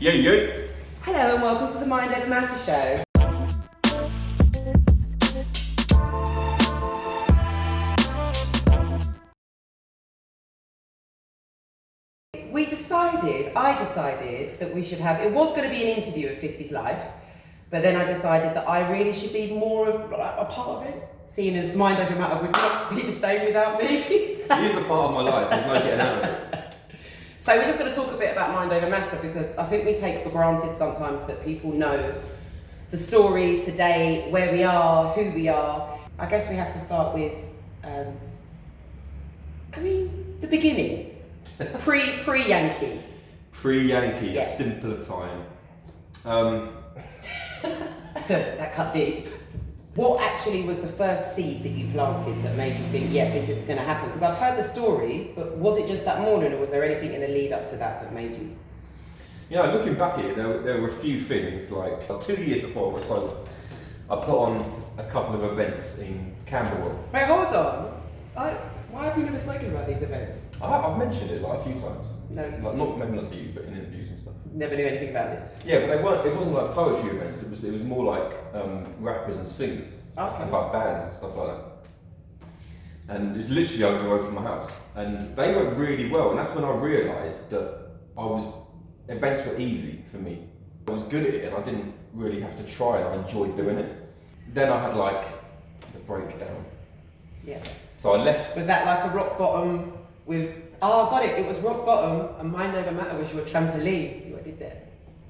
Yo. Hello and welcome to the Mind Over Matter show. I decided that we should have, it was going to be an interview of Fisky's life, but then I decided that I really should be more of a part of it, seeing as Mind Over Matter would not be the same without me. She is a part of my life, there's no getting out of it. So we're just going to talk a bit about Mind Over Matter because I think we take for granted sometimes that people know the story today, where we are, who we are. I guess we have to start with, the beginning. Pre-Yankey. Pre-Yankey, Yeah. A simpler time. That cut deep. What actually was the first seed that you planted that made you think, yeah, this is going to happen? Because I've heard the story, but was it just that morning or was there anything in the lead up to that made you? Yeah, looking back at it, there were a few things. Like 2 years before I was sold, I put on a couple of events in Camberwell. Wait, hold on. Why have you never spoken about these events? I've mentioned it like a few times. No. Like, maybe not to you, but in interviews and stuff. Never knew anything about this. Yeah, but it wasn't like poetry events, it was more like rappers and singers. Okay. And like bands and stuff like that. And it's literally over the road from my house. And they went really well, and that's when I realised that events were easy for me. I was good at it and I didn't really have to try and I enjoyed doing it. Then I had like the breakdown. Yeah. So I left. Was that like a rock bottom with, got it, it was rock bottom and Mind Over Matter was your trampoline. See what I did there?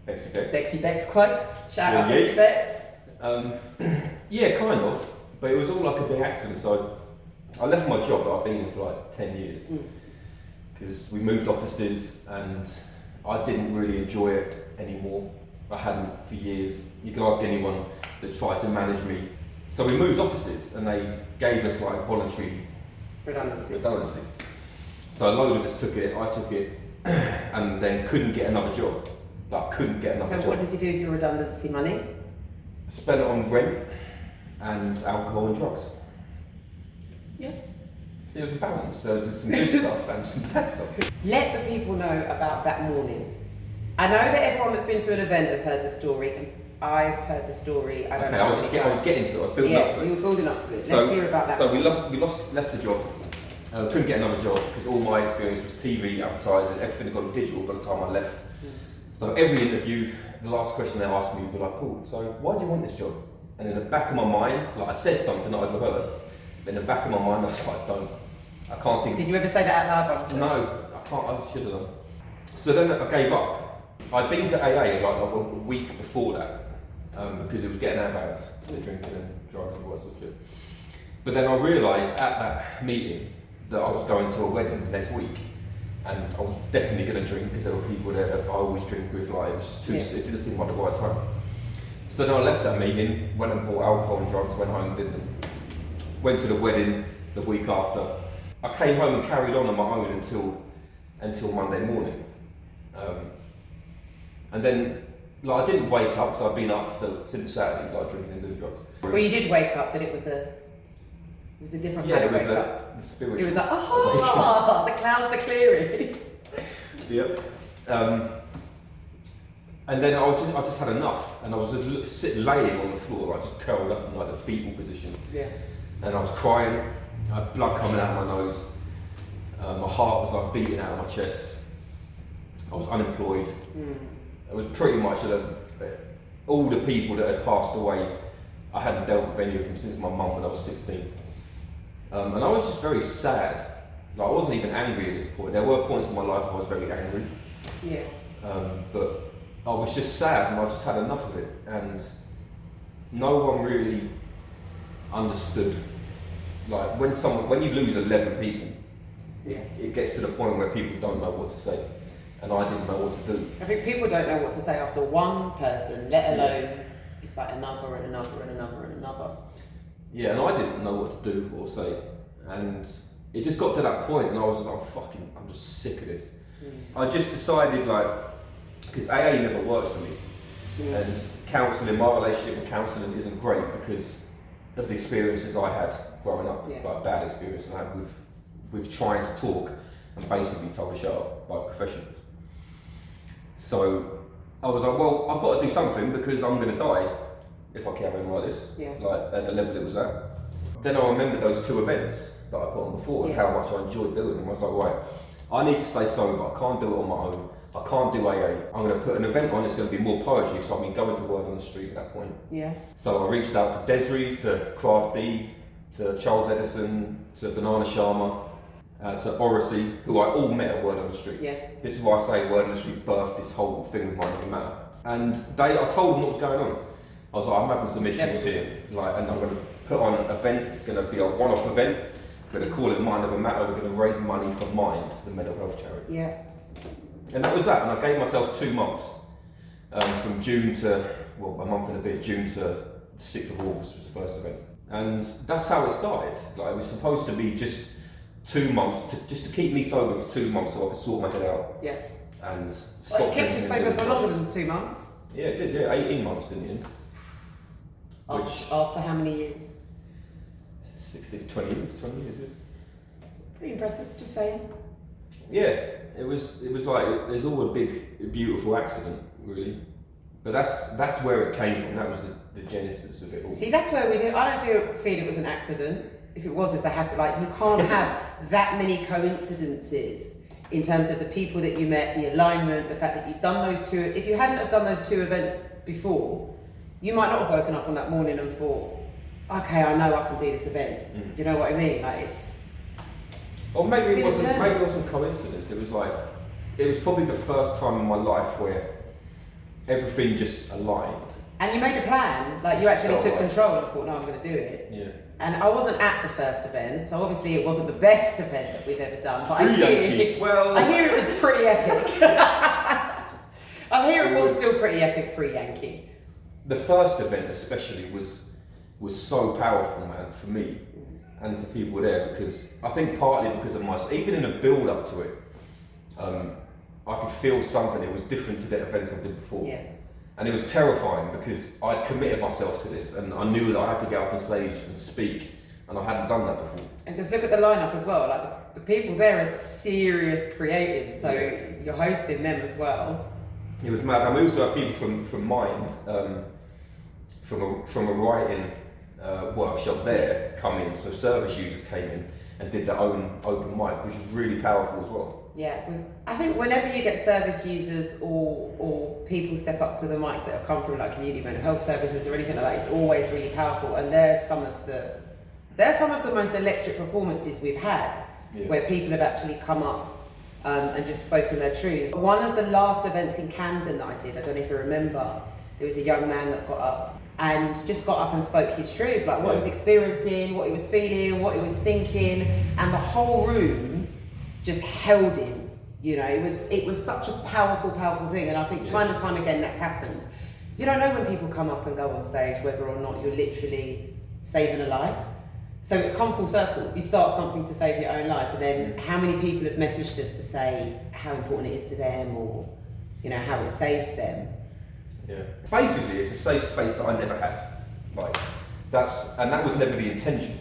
Bexy Bex quote. Shout out Bexy Bex. Yeah, kind of, but it was all like a big accident. So I left my job that I've been in for like 10 years because we moved offices and I didn't really enjoy it anymore. I hadn't for years. You can ask anyone that tried to manage me. So we moved offices and they gave us like voluntary redundancy. So a load of us took it, I took it, and then couldn't get another job. So what did you do with your redundancy money? Spent it on rent and alcohol and drugs. Yeah. See, it was a balance. There was some good stuff and some bad stuff. Let the people know about that morning. I know that everyone that's been to an event has heard the story, and I've heard the story. I was getting to it. I was building up to it. You were building up to it. Let's hear about that. So we left the job. Couldn't get another job because all my experience was TV, advertising, everything had gone digital by the time I left. So every interview, the last question they asked me would be like, Paul, so why do you want this job? And in the back of my mind, like I said something that I'd rehearsed, but in the back of my mind I was like, I can't think. Did you ever say that out loud? No, I can't, I should have done. So then I gave up. I'd been to AA like a week before that, because it was getting out of hand, drinking and drugs and all that sort of shit. But then I realised at that meeting that I was going to a wedding next week. And I was definitely going to drink because there were people there that I always drink with, like it was just it didn't seem like the right time. So then I left that meeting, went and bought alcohol and drugs, went home, did them. Went to the wedding the week after. I came home and carried on my own until Monday morning. And then I didn't wake up because I'd been up since Saturday, drinking and doing drugs. Well, you did wake up, but it was a different kind of wake up. The spiritual. It was like, the clouds are clearing. Yep. And then I just had enough, and I was just laying on the floor, just curled up in like the fetal position. Yeah. And I was crying. I had blood coming out of my nose. My heart was like beating out of my chest. I was unemployed. It was pretty much all the people that had passed away. I hadn't dealt with any of them since my mum when I was 16. And I was just very sad. Like, I wasn't even angry at this point. There were points in my life I was very angry. Yeah. But I was just sad and I just had enough of it. And no one really understood. Like when you lose 11 people, it gets to the point where people don't know what to say. And I didn't know what to do. I think people don't know what to say after one person, let alone it's like another and another and another and another. Yeah, and I didn't know what to do or say. And it just got to that point and I was like, I'm just sick of this. I just decided because AA never worked for me. And counselling, my relationship with counselling isn't great because of the experiences I had growing up, like bad experiences I had with trying to talk and basically told to shut off by professionals. So I was like, well, I've got to do something because I'm going to die if I carry on like this, Yeah. like at the level it was at. Then I remembered those 2 events that I put on before and how much I enjoyed doing them. I was like, right, I need to stay sober. I can't do it on my own. I can't do AA. I'm going to put an event on. It's going to be more poetry because I've been going to word on the street at that point. Yeah. So I reached out to Desiree, to Craft D, to Charles Edison, to Banana Sharma, to Oracy, who I all met at Word on the Street. Yeah. This is why I say Word on the Street birthed this whole thing with Mind Over Matter. And I told them what was going on. I was like, I'm having some issues here, like, and I'm going to put on an event. It's going to be a one-off event. We're going to call it Mind Over Matter. We're going to raise money for Mind, the mental health charity. Yeah. And that was that. And I gave myself 2 months, from June to, well, a month and a bit. June to 6th of August was the first event. And that's how it started. Like, it was supposed to be just 2 months, just to keep me sober for 2 months so I could sort my head out. Yeah. And Well, stop it kept you drinking sober and for doing longer drugs. than 2 months. Yeah, it did, yeah, 18 months in the end. After how many years? 20 years, yeah. Pretty impressive, just saying. Yeah, it was like, there's all a big, beautiful accident, really. But that's where it came from, that was the genesis of it all. See, that's where I don't feel it was an accident. If it was, it's a happy, like, you can't have that many coincidences in terms of the people that you met, the alignment, the fact that you've done those 2, if you hadn't have done those 2 events before, you might not have woken up on that morning and thought, okay, I know I can do this event. Do you know what I mean? Like, it's... Or maybe it wasn't coincidence, it was probably the first time in my life where everything just aligned. And you made a plan, like you actually Felt took like- control and thought, no, I'm going to do it. Yeah. And I wasn't at the first event, so obviously it wasn't the best event that we've ever done. But I Pre-Yankee. Well, hear it was pretty epic. I hear it was still pretty epic pre-Yankee. the first event especially was so powerful, man, for me and for people there, because I think partly because of even in the build up to it, I could feel something. It was different to the events I did before. Yeah. And it was terrifying because I'd committed myself to this and I knew that I had to get up on stage and speak, and I hadn't done that before. And just look at the lineup as well. Like the people there are serious creatives, so you're hosting them as well. It was mad. I moved to have people from Mind, from a writing workshop there come in. So service users came in and did their own open mic, which was really powerful as well. Yeah, I think whenever you get service users or people step up to the mic that have come from like community mental health services or anything like that, it's always really powerful. And they're some of the most electric performances we've had, where people have actually come up and just spoken their truths. One of the last events in Camden that I did, I don't know if you remember, there was a young man that got up and just got up and spoke his truth, like what he was experiencing, what he was feeling, what he was thinking, and the whole room just held him. You know, it was such a powerful thing, and I think time and time again that's happened. You don't know when people come up and go on stage whether or not you're literally saving a life. So it's come full circle. You start something to save your own life, and then how many people have messaged us to say how important it is to them, or you know how it saved them. Yeah. Basically, it's a safe space that I never had. Like that was never the intention.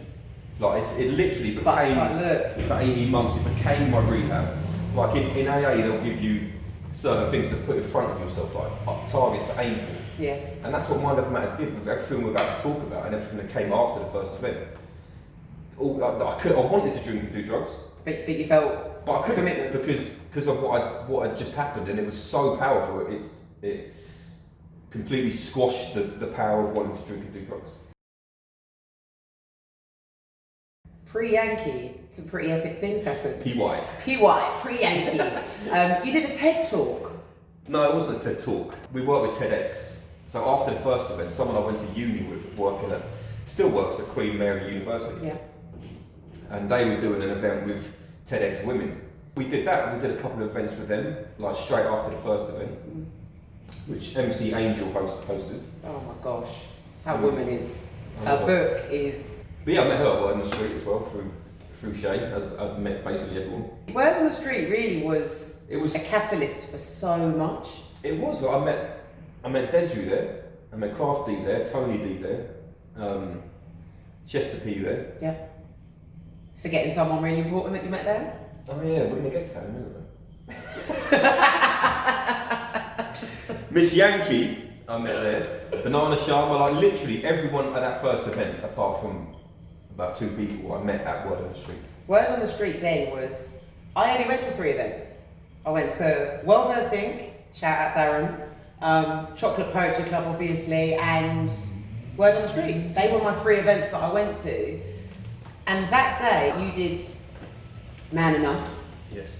Like it literally became But look, for 18 months. It became my rehab. Like in AA, they'll give you certain things to put in front of yourself, like targets to aim for. yeah. And that's what Mind Over Matter did with everything we're about to talk about and everything that came after the first event. I wanted to drink and do drugs, But you felt but I couldn't commitment because of what had just happened, and it was so powerful. It completely squashed the power of wanting to drink and do drugs. Pre-Yankee, some pretty epic things happened. PY. Pre-Yankee. You did a TED talk. No, it wasn't a TED talk. We worked with TEDx. So after the first event, someone I went to uni with, still works at Queen Mary University. Yeah. And they were doing an event with TEDx women. We did that. We did a couple of events with them, like straight after the first event, which MC Angel hosted. Oh my gosh, her It was- woman is. Oh Her my book is. But yeah, I met her on the street as well through Shay, as I've met basically everyone. Words on the Street really was. It was a catalyst for so much. It was. Like, I met Desiree there. I met Craft D there. Tony D there. Chester P there. Yeah. Forgetting someone really important that you met there? Oh yeah, we're gonna get to that in a minute. Miss Yankey, I met there. Banana Sharma, like literally everyone at that first event, apart from about 2 people, I met at Word on the Street. Word on the Street then was, I only went to 3 events. I went to Well Versed Inc., shout out Darren, Chocolate Poetry Club obviously, and Word on the Street. They were my 3 events that I went to. And that day you did Man Enough. Yes.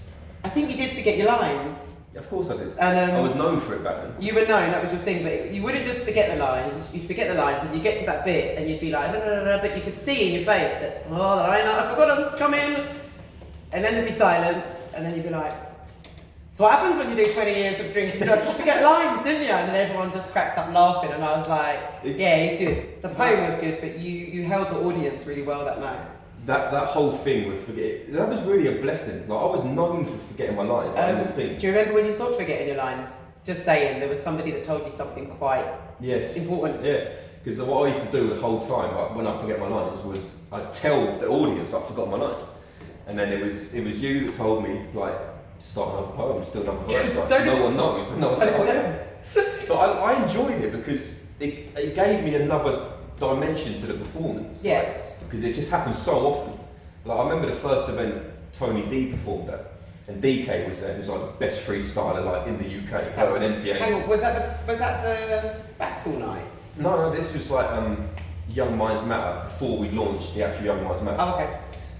I think you did forget your lines. Of course I did. And, I was known for it back then. You were known, that was your thing, but you wouldn't just forget the lines, you'd forget the lines and you'd get to that bit and you'd be like, no, no, no, no, but you could see in your face that, oh, the line, I forgot them, it's coming. And then there'd be silence and then you'd be like, so what happens when you do 20 years of drinking? You just forget lines, didn't you? And then everyone just cracks up laughing and I was like, yeah, he's good. The poem was good, but you held the audience really well that night. That whole thing with that was really a blessing. Like I was known for forgetting my lines in the scene. Do you remember when you stopped forgetting your lines? Just saying, there was somebody that told you something quite important. Yeah, because what I used to do the whole time, like, when I forget my lines, was I'd tell the audience I forgot my lines, and then it was you that told me like start another poem, just do another verse. Like, no one knows. But I enjoyed it because it gave me another dimension to the performance. Yeah. Like, because it just happens so often. Like I remember the first event Tony D performed at, and DK was there, who's like the best freestyler like in the UK, her and MCA. Hang on, was that the battle night? No, this was like Young Minds Matter before we launched the actual Young Minds Matter. Oh, okay.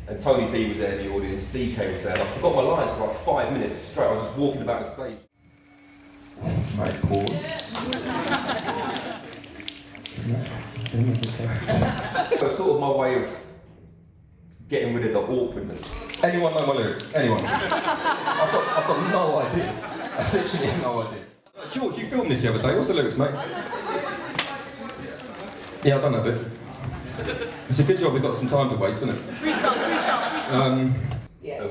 And Tony D was there in the audience, DK was there, and I forgot my lines for like 5 minutes straight. I was just walking about the stage. Right, pause. It was sort of my way of getting rid of the awkwardness. Anyone know my lyrics? Anyone? I've got no idea. I literally have no idea. George, you filmed this the other day. What's the lyrics, mate? Yeah, I don't know a bit. It's a good job we've got some time to waste, isn't it? Freestyle. Yeah.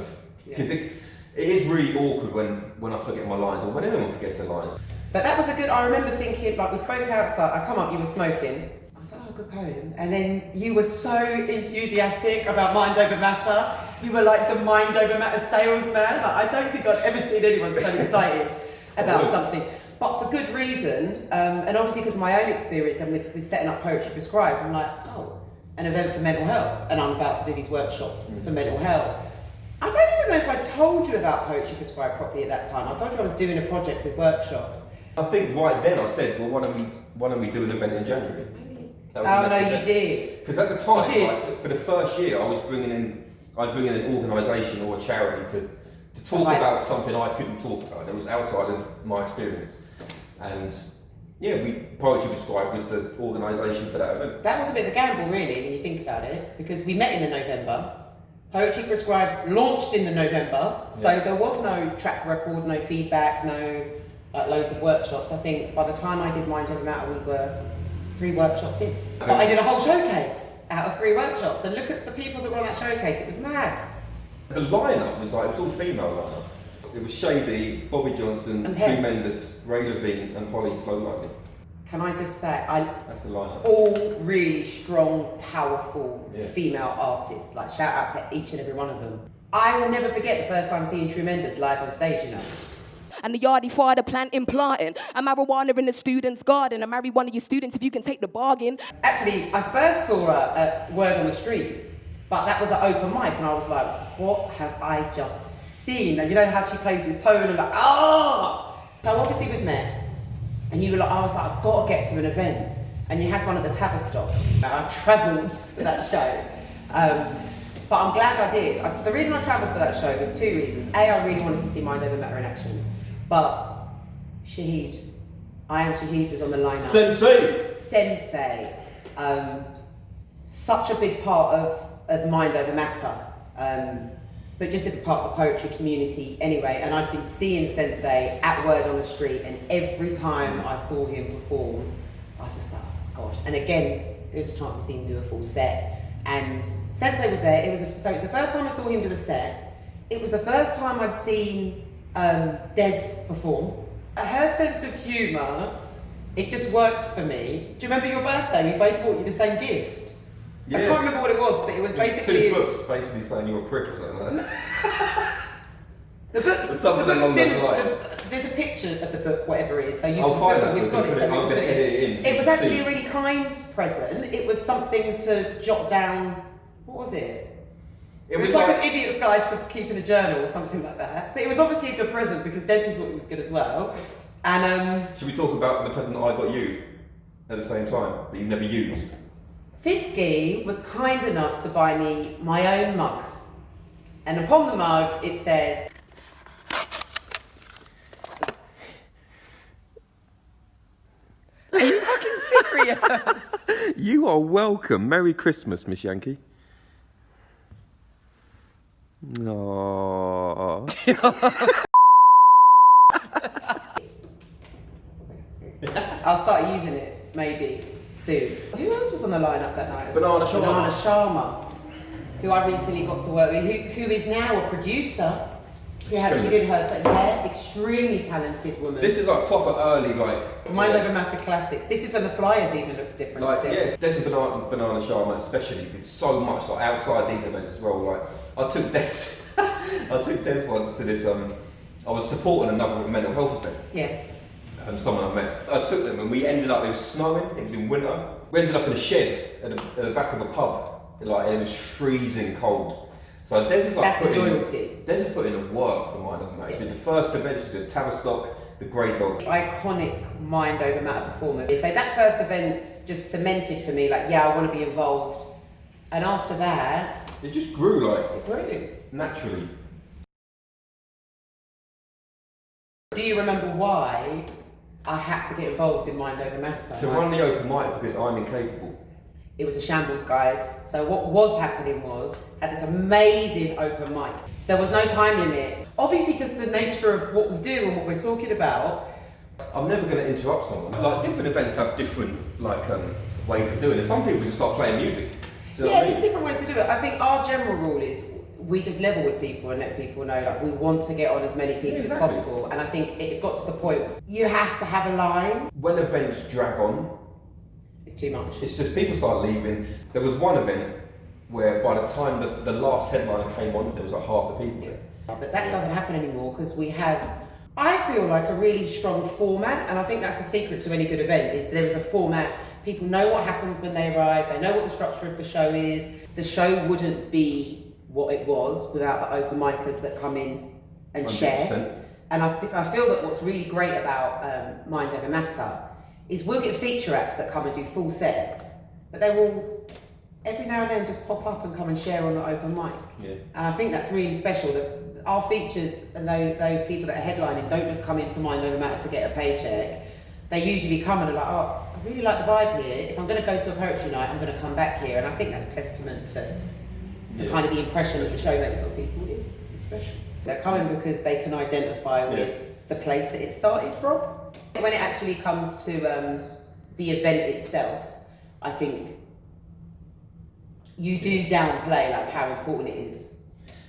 Because it is really awkward when I forget my lines, or when anyone forgets their lines. But that was a good, I remember thinking, like we spoke outside, I come up, you were smoking. I was like, oh, good poem. And then you were so enthusiastic about Mind Over Matter. You were like the Mind Over Matter salesman. Like, I don't think I've ever seen anyone so excited about something. But for good reason, and obviously because of my own experience and with setting up Poetry Prescribed, I'm like, oh, an event for mental health. And I'm about to do these workshops for mental health. I don't even know if I told you about Poetry Prescribed properly at that time. I told you I was doing a project with workshops. I think right then I said, well, why don't we do an event in January? Oh no, you did. Because at the time, like, for the first year, I'd bring in an organisation or a charity to talk about something I couldn't talk about. That was outside of my experience. And yeah, Poetry Prescribed was the organisation for that event. That was a bit of a gamble, really, when you think about it, because we met in the November. Poetry Prescribed launched in the November, so there was no track record, no feedback, no loads of workshops. I think by the time I did Mind Over Matter, we were 3 workshops in. But I did a whole showcase out of 3 workshops, and look at the people that were on that showcase, it was mad. The lineup was like, it was all female lineup. It was Shady, Bobby Johnson, Tremendous, Ray Levine, and Holly Flo Lightning. Can I just say, that's the lineup. All really strong, powerful female artists. Like shout out to each and every one of them. I will never forget the first time seeing Tremendous live on stage, you know. And the yardie father planting, planting. A marijuana in the student's garden. I marry one of your students if you can take the bargain. Actually, I first saw her at Word on the Street, but that was an open mic, and I was like, what have I just seen? And you know how she plays with tone and like, ah! So obviously we'd met, and you were like, I was like, I've got to get to an event. And you had one at the Tavistock. I travelled for that show. But I'm glad I did. The reason I travelled for that show was 2 reasons. A, I really wanted to see Mind Over Matter in action. But Shahid, I Am Shahid was on the lineup. Sensei. Such a big part of Mind Over Matter. But just a big part of the poetry community anyway. And I'd been seeing Sensei at Word on the Street, and every time I saw him perform, I was just like, oh my gosh. And again, there was a chance to see him do a full set. And Sensei was there. So it was the first time I saw him do a set. It was the first time I'd seen Des perform. Her sense of humour, it just works for me. Do you remember your birthday? We both bought you the same gift. Yeah. I can't remember what it was, but it was basically 2 books, basically saying you're a prick or something like that. The book, something along those lines. there's a picture of the book, whatever it is, so you I'll can find put it. that We've book got and it. put it- So I'm we going can to put edit it in. so It you was can actually see. a really kind present. It was something to jot down. What was it? It was like an idiot's guide to keeping a journal or something like that. But it was obviously a good present because Desi thought it was good as well. And Should we talk about the present that I got you at the same time that you never used? Fisky was kind enough to buy me my own mug. And upon the mug it says, Are you fucking serious? You are welcome. Merry Christmas, Miss Yankey. No. I'll start using it maybe soon. Who else was on the lineup that night? Banana Sharma. Banana Sharma, who I recently got to work with, who is now a producer. She did her extremely talented woman. This is like proper early, like. Mind Over Matter classics. This is when the flyers even looked different Like, still. yeah, Des and Banana Sharma especially did so much like outside these events as well. Like, I took Des once to this. I was supporting another mental health event. Yeah. Someone I met. I took them and we ended up. It was snowing. It was in winter. We ended up in a shed at the back of a pub. Like, and it was freezing cold. So Des is like That's loyalty. Des is putting in work for Mind Over Matter. She did the first event. She did Tavistock, the Grey Dog. Iconic Mind Over Matter performers. So that first event just cemented for me, like, yeah, I want to be involved. And after that, It just grew like it grew. naturally. Do you remember why I had to get involved in Mind Over Matter? To run the open mic because I'm incapable. It was a shambles, guys. So what was happening was, had this amazing open mic. There was no time limit. Obviously, because the nature of what we do and what we're talking about. I'm never going to interrupt someone. Like, different events have different ways of doing it. Some people just start playing music. Do you know what I There's mean? different ways to do it. I think our general rule is we just level with people and let people know, like, we want to get on as many people exactly. as possible. And I think it got to the point you have to have a line. When events drag on, It's too much. it's just people start leaving. There was one event where by the time the last headliner came on, there was like half the people there. But that doesn't happen anymore because we have, I feel like, a really strong format, and I think that's the secret to any good event, is there is a format. People know what happens when they arrive, they know what the structure of the show is. The show wouldn't be what it was without the open micers that come in and 100%. share. And I feel that what's really great about Mind Over Matter is we'll get feature acts that come and do full sets, but they will every now and then just pop up and come and share on the open mic. Yeah. And I think that's really special that our features and those people that are headlining don't just come into Mind Over Matter to get a paycheck. They usually come and are like, oh, I really like the vibe here. If I'm going to go to a poetry night, I'm going to come back here. And I think that's testament to kind of the impression that the show makes on people is special. They're coming because they can identify with the place that it started from. When it actually comes to the event itself, I think you do downplay like how important it is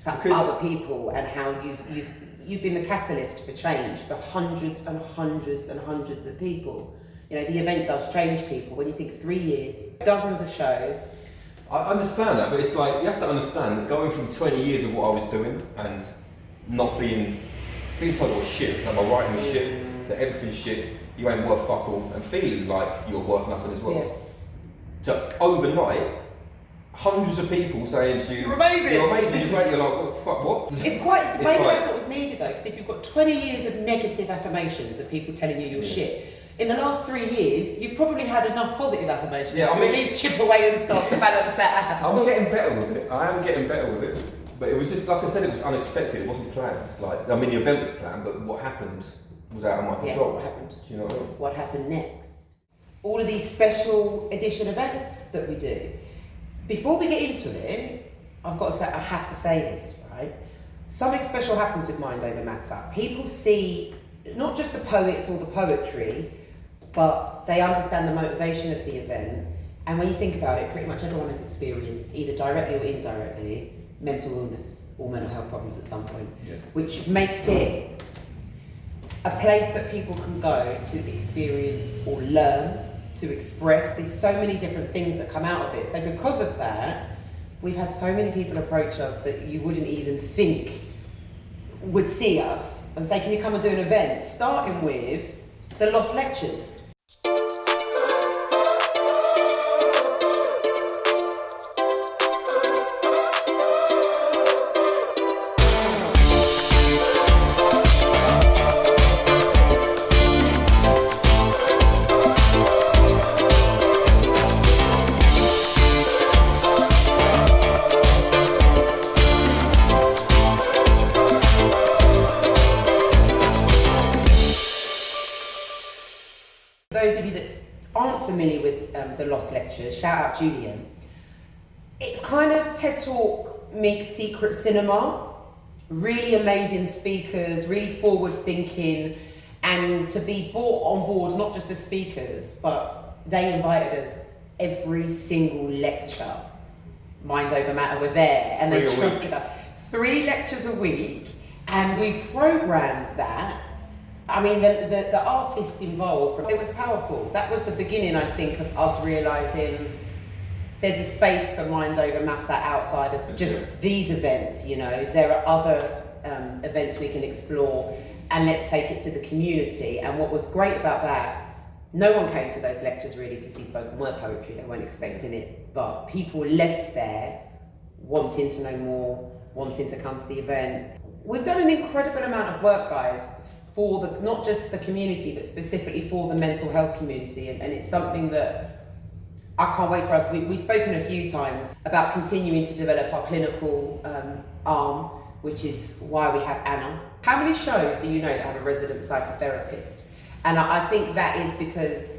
to other people and how you've been the catalyst for change for hundreds and hundreds and hundreds of people. You know, the event does change people. When you think 3 years, dozens of shows. I understand that, but it's like, you have to understand that going from 20 years of what I was doing and not being told I was shit, that my writing was shit, that everything's shit, you ain't worth fuck all, and feeling like you're worth nothing as well. Yeah. So overnight, hundreds of people saying to you, You're amazing. you're amazing, you're great, you're like, what the fuck, what? It's quite, It's maybe like- that's what was needed though, because if you've got 20 years of negative affirmations of people telling you you're shit, in the last 3 years, you've probably had enough positive affirmations to at least chip away and start to balance that out. I'm getting better with it. I am getting better with it. But it was just, like I said, it was unexpected. It wasn't planned. Like, I mean, the event was planned, but what happened was out of my Yeah, control. what happened? Do you know what I mean? What happened next? All of these special edition events that we do. Before we get into it, I've got to say, I have to say this, right? Something special happens with Mind Over Matter. People see not just the poets or the poetry, but they understand the motivation of the event. And when you think about it, pretty much everyone has experienced, either directly or indirectly, mental illness or mental health problems at some point, which makes it a place that people can go to experience or learn, to express. There's so many different things that come out of it. So because of that, we've had so many people approach us that you wouldn't even think would see us and say, can you come and do an event? Starting with the Lost Lectures. Those of you that aren't familiar with the Lost Lectures, shout out Julian. It's kind of TED Talk meets secret cinema. Really amazing speakers, really forward thinking, and to be brought on board not just as speakers, but they invited us every single lecture. Mind over matter were there, and they trusted us. 3 lectures a week, and we programmed that. I mean, the artists involved, it was powerful. That was the beginning, I think, of us realising there's a space for mind over matter outside of just these events, you know. There are other events we can explore, and let's take it to the community. And what was great about that, no one came to those lectures really to see spoken word poetry. They weren't expecting it, but people left there wanting to know more, wanting to come to the events. We've done an incredible amount of work, guys, for the, not just the community, but specifically for the mental health community. And it's something that I can't wait for us. We've spoken a few times about continuing to develop our clinical arm, which is why we have Anna. How many shows do you know that have a resident psychotherapist? And I think that is because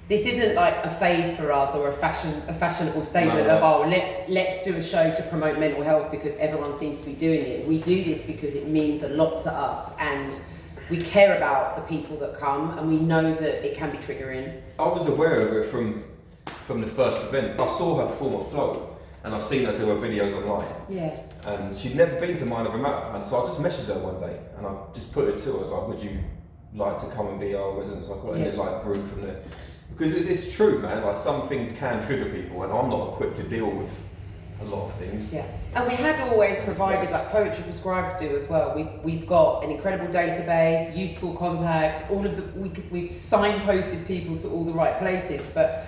this isn't like a phase for us or a fashionable statement of, oh, let's do a show to promote mental health because everyone seems to be doing it. We do this because it means a lot to us, and we care about the people that come, and we know that it can be triggering. I was aware of it from the first event. I saw her perform a flow, and I've seen her do her videos online. Yeah. And she'd never been to Mind Over Matter, and so I just messaged her one day, and I just put it to her. I was like, would you like to come and be our resident psychologist? And it like grew from there. Because it's true, man, like some things can trigger people, and I'm not equipped to deal with a lot of things. Yeah, and we had always provided, like Poetry Prescribed do as well. We've got an incredible database, useful contacts, all of the, we've signposted people to all the right places, but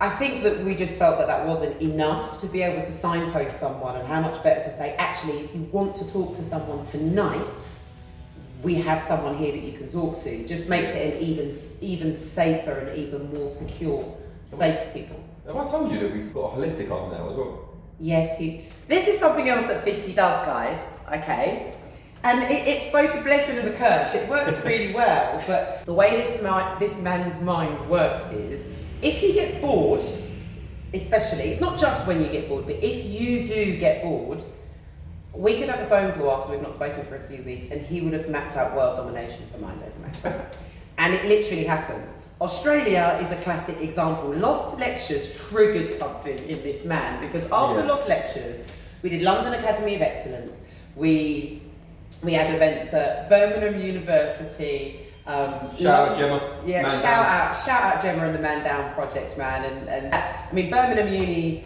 I think that we just felt that that wasn't enough to be able to signpost someone, and how much better to say, actually, if you want to talk to someone tonight, we have someone here that you can talk to. Just makes it an even safer and even more secure space for people. Have I told you that we've got a holistic arm now as well? Yes, this is something else that Fisky does, guys, okay? And it's both a blessing and a curse. It works really well, but the way this man's mind works is, if he gets bored, especially, it's not just when you get bored, but if you do get bored, we could have a phone call after we've not spoken for a few weeks, and he would have mapped out world domination for Mind Over Matter. And it literally happens. Australia is a classic example. Lost Lectures triggered something in this man, because after Lost Lectures, we did London Academy of Excellence. We had events at Birmingham University. Shout out Gemma. Yeah, Man shout out Gemma and the Man Down Project, man. And that, I mean, Birmingham Uni,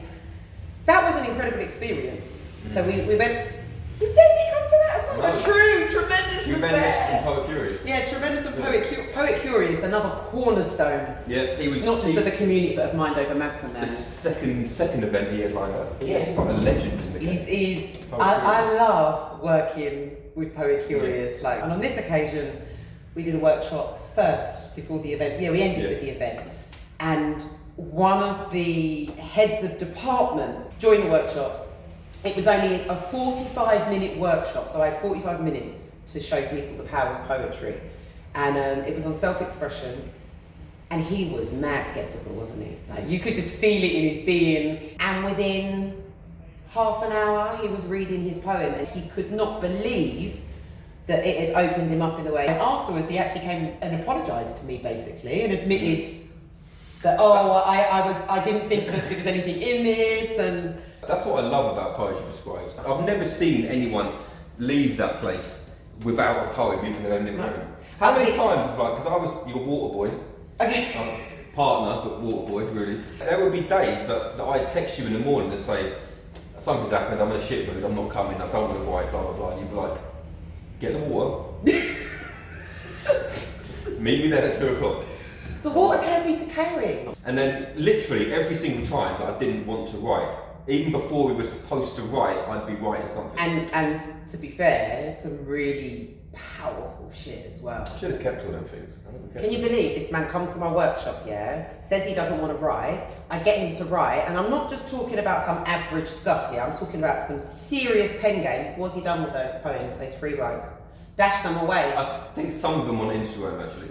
that was an incredible experience. So we went. Did Desi come to that as well? No. True, Tremendous was Tremendous there. and Poet Curious. Yeah, Tremendous and Poet Curious, another cornerstone. Yeah, he was Not just of the community, but of Mind Over Matter, man. The second event he had lined up. Yeah, he's like a legend in the game. I love working with Poet Curious. Like, and on this occasion, we did a workshop first before the event. Yeah, we ended with the event, and one of the heads of department joined the workshop. It was only a 45-minute workshop, so I had 45 minutes to show people the power of poetry. And it was on self-expression, and he was mad skeptical, wasn't he? Like, you could just feel it in his being. And within half an hour, he was reading his poem, and he could not believe that it had opened him up in the way. And afterwards, he actually came and apologised to me, basically, and admitted that, I didn't think that there was anything in this, and... That's what I love about Poetry Prescribed. I've never seen anyone leave that place without a poem, even though they've never written. How many times, like, because I was your water boy, partner, but water boy, really. There would be days that I'd text you in the morning and say, something's happened, I'm in a shit mood, I'm not coming, I don't want to write, blah, blah, blah. And you'd be like, get the water. Meet me there at 2 o'clock. The water's heavy to carry. And then literally every single time that I didn't want to write, even before we were supposed to write, I'd be writing something. And to be fair, some really powerful shit as well. I should have kept all them things. I never kept Can you believe this man comes to my workshop, says he doesn't want to write, I get him to write, and I'm not just talking about some average stuff here, I'm talking about some serious pen game. What's he done with those poems, those free writes? Dashed them away. I think some of them on Instagram actually.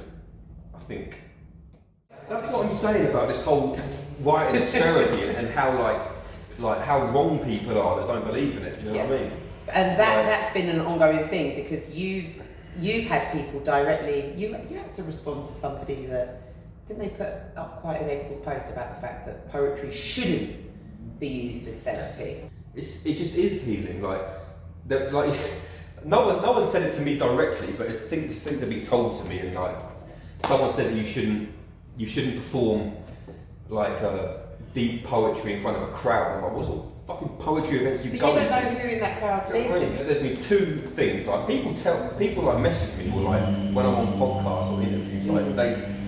I think. That's what I'm saying about this whole writing as therapy and how like how wrong people are that don't believe in it. Do you know what I mean? And that's been an ongoing thing because you've had people directly. You had to respond to somebody that didn't they put up quite a negative post about the fact that poetry shouldn't be used as therapy. It just is healing. No one said it to me directly, but it's things have been told to me, and like someone said that you shouldn't perform like deep poetry in front of a crowd. I'm like, what sort of fucking poetry events you go to? You don't know who in that crowd Do you know what I mean? There's been two things, like people like message me, or like when I'm on podcasts or interviews, like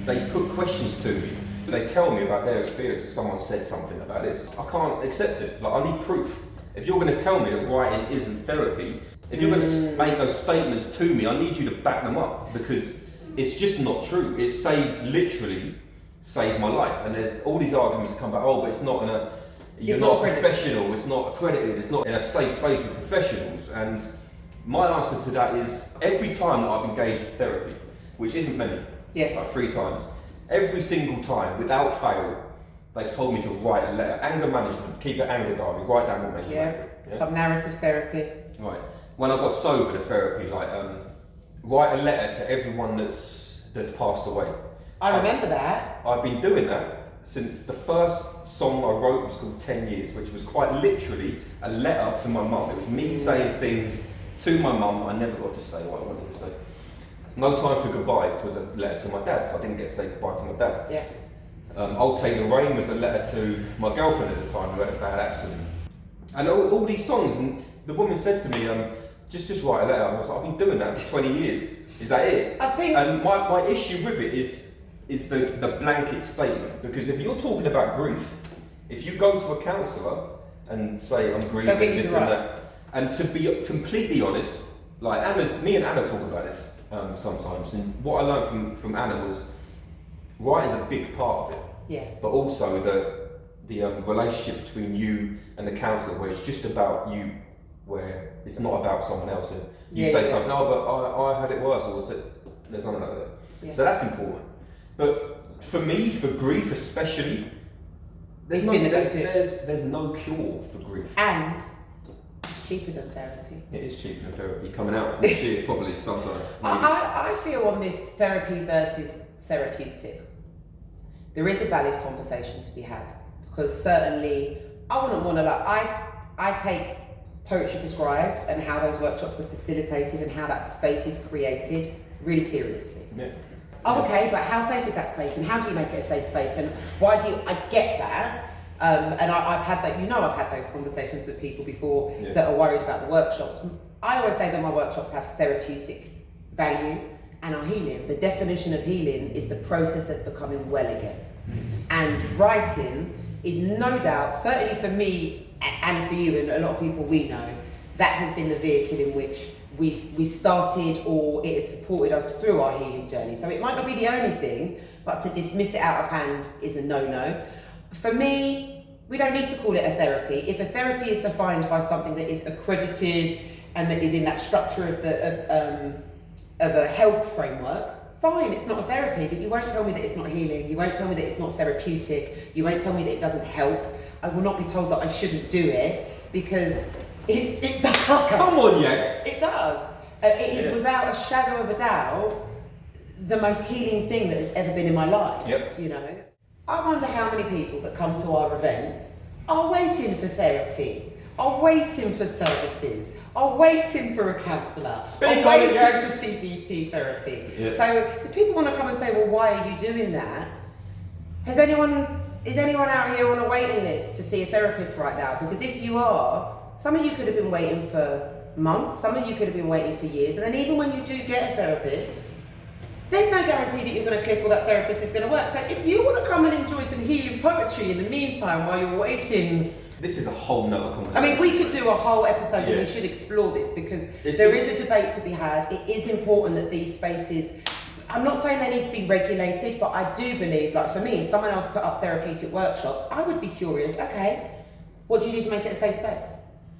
they put questions to me. They tell me about their experience that someone said something about this. I can't accept it. Like I need proof. If you're going to tell me that writing isn't therapy, if you're going to make those statements to me, I need you to back them up, because it's just not true. It literally saved my life. And there's all these arguments that come back, oh, but it's not you're not a professional, it's not accredited, it's not in a safe space with professionals. And my answer to that is, every time that I've engaged with therapy, which isn't many, like 3 times, every single time, without fail, they've told me to write a letter. Anger management, keep an anger diary, write down what makes you angry. Some narrative therapy. Right. When I got sober, the therapy, like, write a letter to everyone that's passed away. I remember that. I've been doing that since the first song I wrote was called 10 Years, which was quite literally a letter to my mum. It was me saying things to my mum I never got to say what I wanted to say. No Time for Goodbyes was a letter to my dad, so I didn't get to say goodbye to my dad. Yeah. I'll Take the Rain was a letter to my girlfriend at the time who had a bad accident. And all these songs, and the woman said to me, just write a letter. I was like, I've been doing that for 20 years. Is that it? I think. And my issue with it is the blanket statement, because if you're talking about grief, if you go to a counsellor and say I'm grieving this and that, and to be completely honest, like me and Anna talk about this sometimes, and what I learned from Anna was writing's a big part of it. Yeah. But also the relationship between you and the counsellor, where it's just about you, where it's not about someone else, and you say something, oh, but I had it worse, or there's none of that there. Yeah. So that's important. But for me, for grief especially, there's no cure for grief. And it's cheaper than therapy. It is cheaper than therapy. Coming out next year, probably sometime. I feel on this therapy versus therapeutic, there is a valid conversation to be had, because certainly I wouldn't want to I take Poetry Prescribed and how those workshops are facilitated and how that space is created really seriously. Yeah. Oh, okay, but how safe is that space, and how do you make it a safe space, and why do you? I get that, and I've had that. I've had those conversations with people before that are worried about the workshops. I always say that my workshops have therapeutic value and are healing. The definition of healing is the process of becoming well again, and writing is no doubt, certainly for me and for you and a lot of people we know, that has been the vehicle in which we've started, or it has supported us through our healing journey. So it might not be the only thing, but to dismiss it out of hand is a no-no. For me, we don't need to call it a therapy. If a therapy is defined by something that is accredited and that is in that structure of a health framework, fine, it's not a therapy, but you won't tell me that it's not healing. You won't tell me that it's not therapeutic. You won't tell me that it doesn't help. I will not be told that I shouldn't do it, because it does. Come on, yes. It does. It is without a shadow of a doubt the most healing thing that has ever been in my life. Yep. You know, I wonder how many people that come to our events are waiting for therapy, are waiting for services, are waiting for a counsellor, are waiting for CBT therapy. Yeah. So if people want to come and say, well, why are you doing that? Is anyone out here on a waiting list to see a therapist right now? Because if you are, some of you could have been waiting for months, some of you could have been waiting for years, and then even when you do get a therapist, there's no guarantee that you're going to click or that therapist is going to work. So if you want to come and enjoy some healing poetry in the meantime while you're waiting... This is a whole nother conversation. I mean, we could do a whole episode and we should explore this because there is a debate to be had. It is important that these spaces, I'm not saying they need to be regulated, but I do believe, like for me, if someone else put up therapeutic workshops, I would be curious, okay, what do you do to make it a safe space?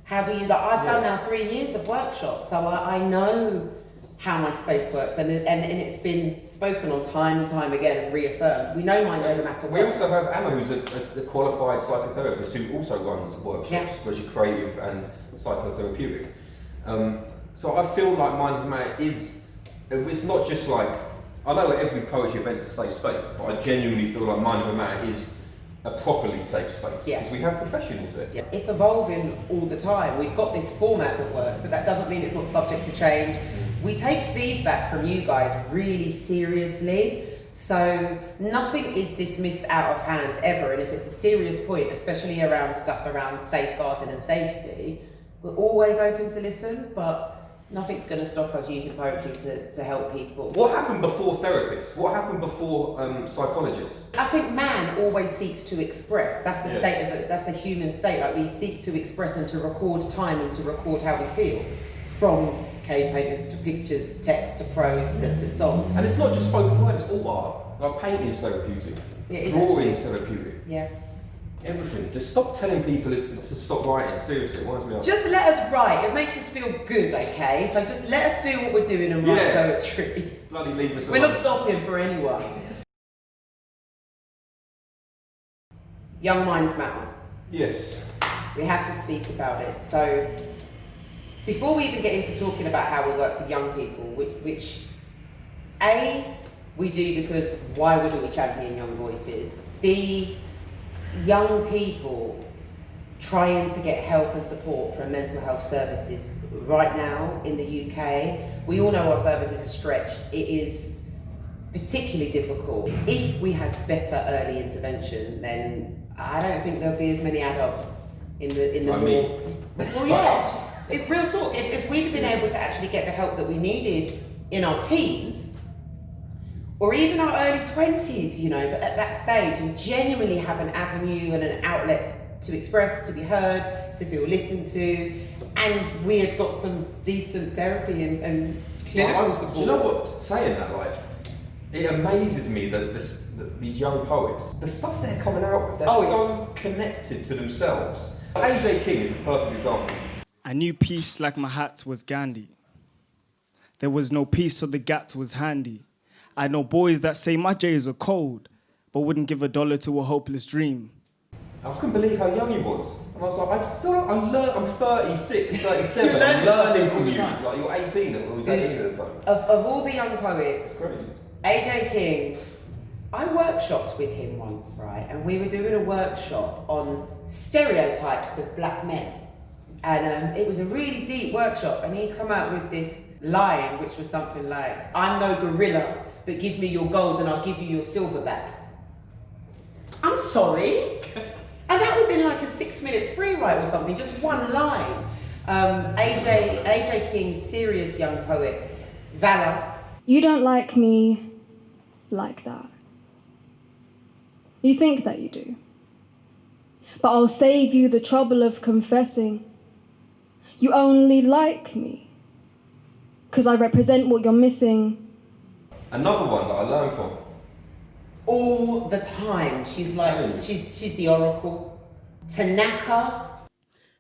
How do you, like I've done now 3 years of workshops, so I know how my space works, and it's been spoken on time and time again and reaffirmed. We know mind over matter works. We also have Emma, who's a qualified psychotherapist who also runs workshops, where she's creative and psychotherapeutic. So I feel like mind over matter it's not just like, I know every poetry event's a safe space, but I genuinely feel like mind over matter is a properly safe space, because we have professionals there. Yeah. It's evolving all the time. We've got this format that works, but that doesn't mean it's not subject to change. We take feedback from you guys really seriously, so nothing is dismissed out of hand ever, and if it's a serious point, especially around stuff around safeguarding and safety, we're always open to listen, but nothing's going to stop us using poetry to help people. What happened before therapists? What happened before psychologists? I think man always seeks to express. That's the state of it. That's the human state. Like we seek to express and to record time and to record how we feel, from cave paintings to pictures, to text to prose to song. And it's not just spoken word; it's all art. Like painting is therapeutic, drawing is therapeutic. Yeah. Everything. Just stop telling people to stop writing. Seriously, it winds me up. Just let us write. It makes us feel good, okay? So just let us do what we're doing and write poetry. Bloody leave us alone. We're not stopping for anyone. Young minds matter. Yes. We have to speak about it. So before we even get into talking about how we work with young people, which A, we do because why wouldn't we champion young voices? B, young people trying to get help and support from mental health services right now in the UK. We all know our services are stretched. It is particularly difficult. If we had better early intervention, then I don't think there'll be as many adults in the more... Well, yes. Real talk. If we'd been able to actually get the help that we needed in our teens, or even our early 20s, you know, but at that stage, and genuinely have an avenue and an outlet to express, to be heard, to feel listened to, and we had got some decent therapy and clinical support. Do you know what, saying that, like, it amazes me that these young poets, the stuff they're coming out with, they're so connected to themselves. AJ King is a perfect example. I knew peace like my hat was Gandhi. There was no peace, so the gat was handy. I know boys that say my J's are cold, but wouldn't give $1 to a hopeless dream. I couldn't believe how young he was. And I was like, I feel like I'm 36, 37, I'm learning from you. Like you're 18, or was 18 at the time. Of all the young poets, Crazy. AJ King, I workshopped with him once, right? And we were doing a workshop on stereotypes of black men. And it was a really deep workshop, and he come out with this line, which was something like, I'm no gorilla, but give me your gold and I'll give you your silver back. I'm sorry. And that was in like a 6-minute free write or something, just one line. AJ King's serious young poet, Valor. You don't like me like that. You think that you do. But I'll save you the trouble of confessing. You only like me because I represent what you're missing. Another one that I learned from. All the time. She's like, she's the oracle. Tanaka.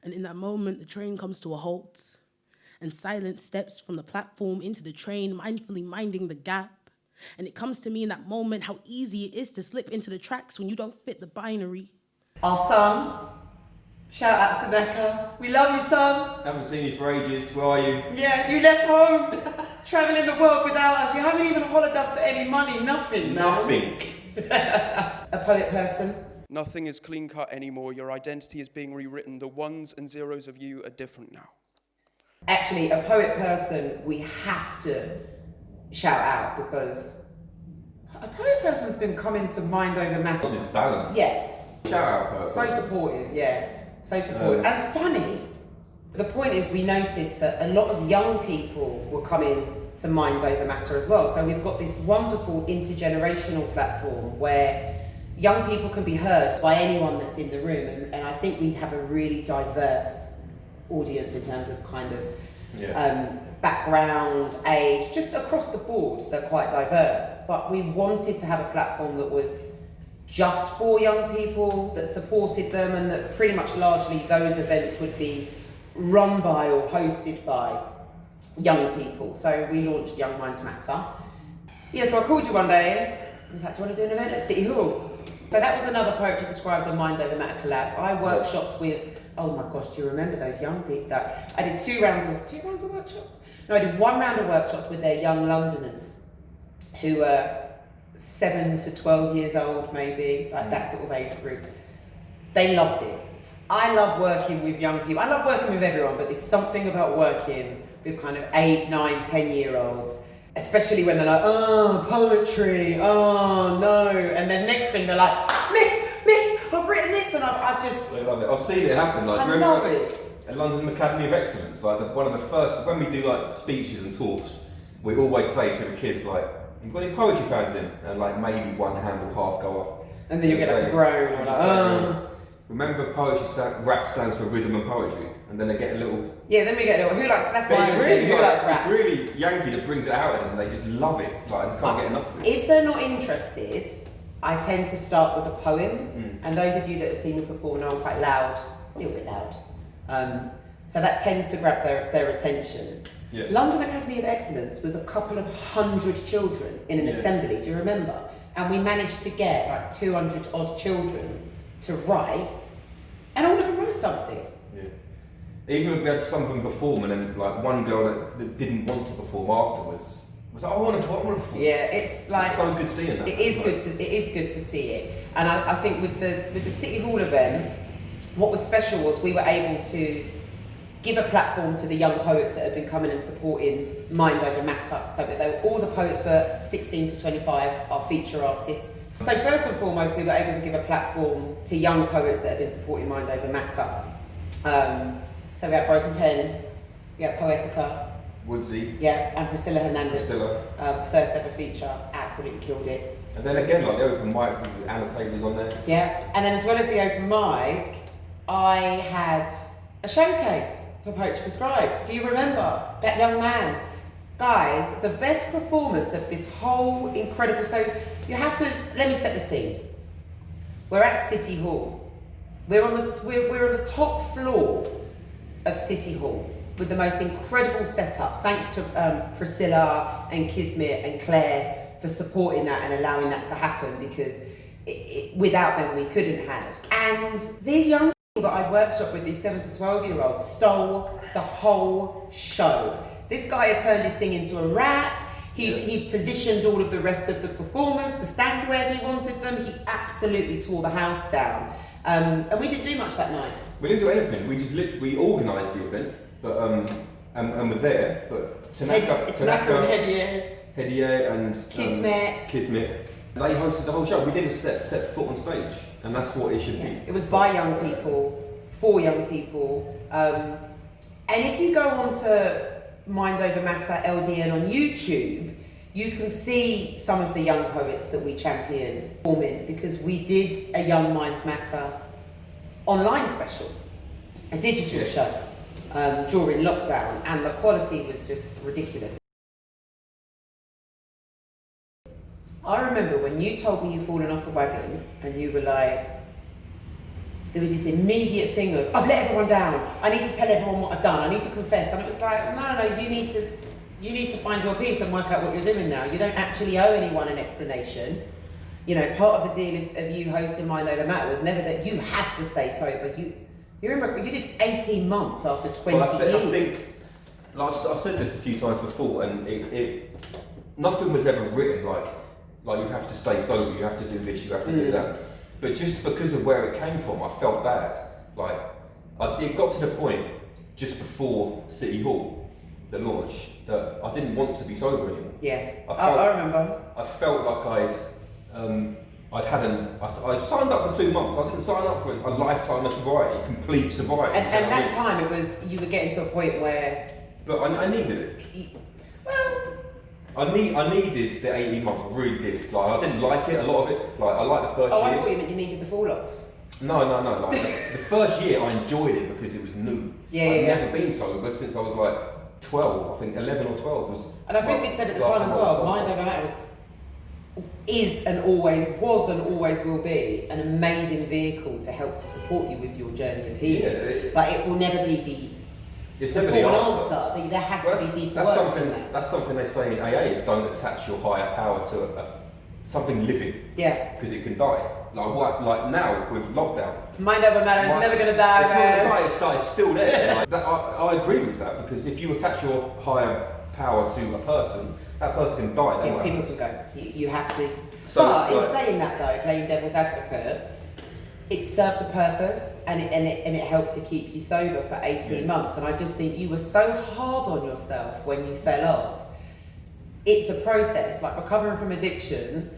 And in that moment, the train comes to a halt, and silence steps from the platform into the train, mindfully minding the gap. And it comes to me in that moment how easy it is to slip into the tracks when you don't fit the binary. Our son. Shout out to Tanaka. We love you, son. Haven't seen you for ages. Where are you? Yes, you left home. Traveling the world without us. You haven't even hollered us for any money. Nothing. Nothing. A poet person. Nothing is clean cut anymore. Your identity is being rewritten. The ones and zeros of you are different now. Actually, a poet person we have to shout out, because a poet person's been coming to mind over matter. This is balance. Yeah. Shout out, poet. So supportive, yeah. So supportive. And funny. The point is, we noticed that a lot of young people were coming to Mind Over Matter as well. So we've got this wonderful intergenerational platform where young people can be heard by anyone that's in the room. And I think we have a really diverse audience in terms of kind of background, age, just across the board, they're quite diverse. But we wanted to have a platform that was just for young people, that supported them, and that pretty much largely those events would be run by or hosted by young people. So we launched Young Minds Matter. Yeah, so I called you one day. I was like, do you want to do an event at City Hall? So that was another Poetry Prescribed and Mind Over Matter collab. I workshopped with, oh my gosh, do you remember those young people? I did two rounds of workshops? No, I did one round of workshops with their young Londoners who were 7 to 12 years old, maybe, like that sort of age group. They loved it. I love working with young people. I love working with everyone, but there's something about working with kind of 8, 9, 10-year-olds, especially when they're like, oh, poetry, oh no. And then next thing they're like, Miss, I've written this, and I just... They love it. I've seen it happen. Like, I love it. At London Academy of Excellence, like one of the first, when we do like speeches and talks, we always say to the kids, like, you've got any poetry fans in? And like maybe one hand will half go up. And then you get like a groan, or like, oh. Remember, rap stands for rhythm and poetry, and then they get a little. Yeah, then we get a little. Who likes? That's why who likes rap. It's really Yankee that brings it out of them. They just love it. Like, I just can't get enough of it. If they're not interested, I tend to start with a poem. And those of you that have seen me perform know I'm quite loud, a little bit loud. So that tends to grab their attention. Yeah. London Academy of Excellence was a couple of 100 children in an assembly. Do you remember? And we managed to get like 200 odd children to write. And all of them wrote something. Yeah. Even if we had some of them perform, and then like one girl that didn't want to perform afterwards was like, I want to perform. Yeah, it's like it's so good seeing that. It is good to see it. And I think with the City Hall event, what was special was we were able to give a platform to the young poets that have been coming and supporting Mind Over Matter. So that all the poets were 16 to 25, our feature artists. So first and foremost, we were able to give a platform to young poets that have been supporting Mind Over Matter. So we had Broken Pen, we had Poetica, Woodsy, and Priscilla Hernandez. First ever feature, absolutely killed it. And then again, like the open mic, Anna Taylor's on there. Yeah, and then as well as the open mic, I had a showcase for Poetry Prescribed. Do you remember that young man? Guys, the best performance of this whole incredible, so you have to, let me set the scene. We're at City Hall. We're on the top floor of City Hall with the most incredible setup. Thanks to Priscilla and Kismet and Claire for supporting that and allowing that to happen, because without them we couldn't have. And these young people that I'd workshop with, these 7 to 12-year-olds, stole the whole show. This guy had turned his thing into a rap. He positioned all of the rest of the performers to stand where he wanted them. He absolutely tore the house down. And we didn't do much that night. We didn't do anything. We just literally organised the event, but and we're there. But Tanaka and Hedier and Kismet. They hosted the whole show. We didn't set foot on stage, and that's what it should be. It was by young people, for young people. And if you go on to Mind Over Matter LDN on YouTube, you can see some of the young poets that we champion performing, because we did a Young Minds Matter online special, a digital show during lockdown, and the quality was just ridiculous. I remember when you told me you'd fallen off the wagon and you were like, there was this immediate thing of, I've let everyone down, I need to tell everyone what I've done, I need to confess. And it was like, no, you need to find your peace and work out what you're doing now. You don't actually owe anyone an explanation. You know, part of the deal of you hosting Mind Over Matter was never that you have to stay sober. You did 18 months after 20 years. I think, like I've said this a few times before, and nothing was ever written like you have to stay sober, you have to do this, you have to do that. But just because of where it came from, I felt bad. Like, it got to the point just before City Hall, the launch, that I didn't want to be sober anymore. Yeah, I remember. I felt like I'd I signed up for 2 months. I didn't sign up for a lifetime of sobriety, complete sobriety. And that time it was, you were getting to a point where... But I needed it. Well... I needed the 18 months, I really did. Like, I didn't like it, a lot of it. Like, I liked the first year. I thought you meant you needed the fall off. No. Like, the first year I enjoyed it because it was new. I'd never been sober since I was like 12, I think 11 or 12 was. And I think we'd said at the time as well, Mind Over Matter is and always will be an amazing vehicle to help to support you with your journey of healing. But it will never be it's the never full the answer. There has to be deeper work than that. That's something they say in AA is don't attach your higher power to something living. Yeah. Because it can die. Like now with lockdown. Mind Over Matter is never going to die. It's not going to die. It's still there. Like, I agree with that because if you attach your higher power to a person, that person can die. Yeah, people can go. You have to. But in saying that though, playing devil's advocate, it served a purpose and it helped to keep you sober for 18 months. And I just think you were so hard on yourself when you fell off. It's a process, like recovering from addiction.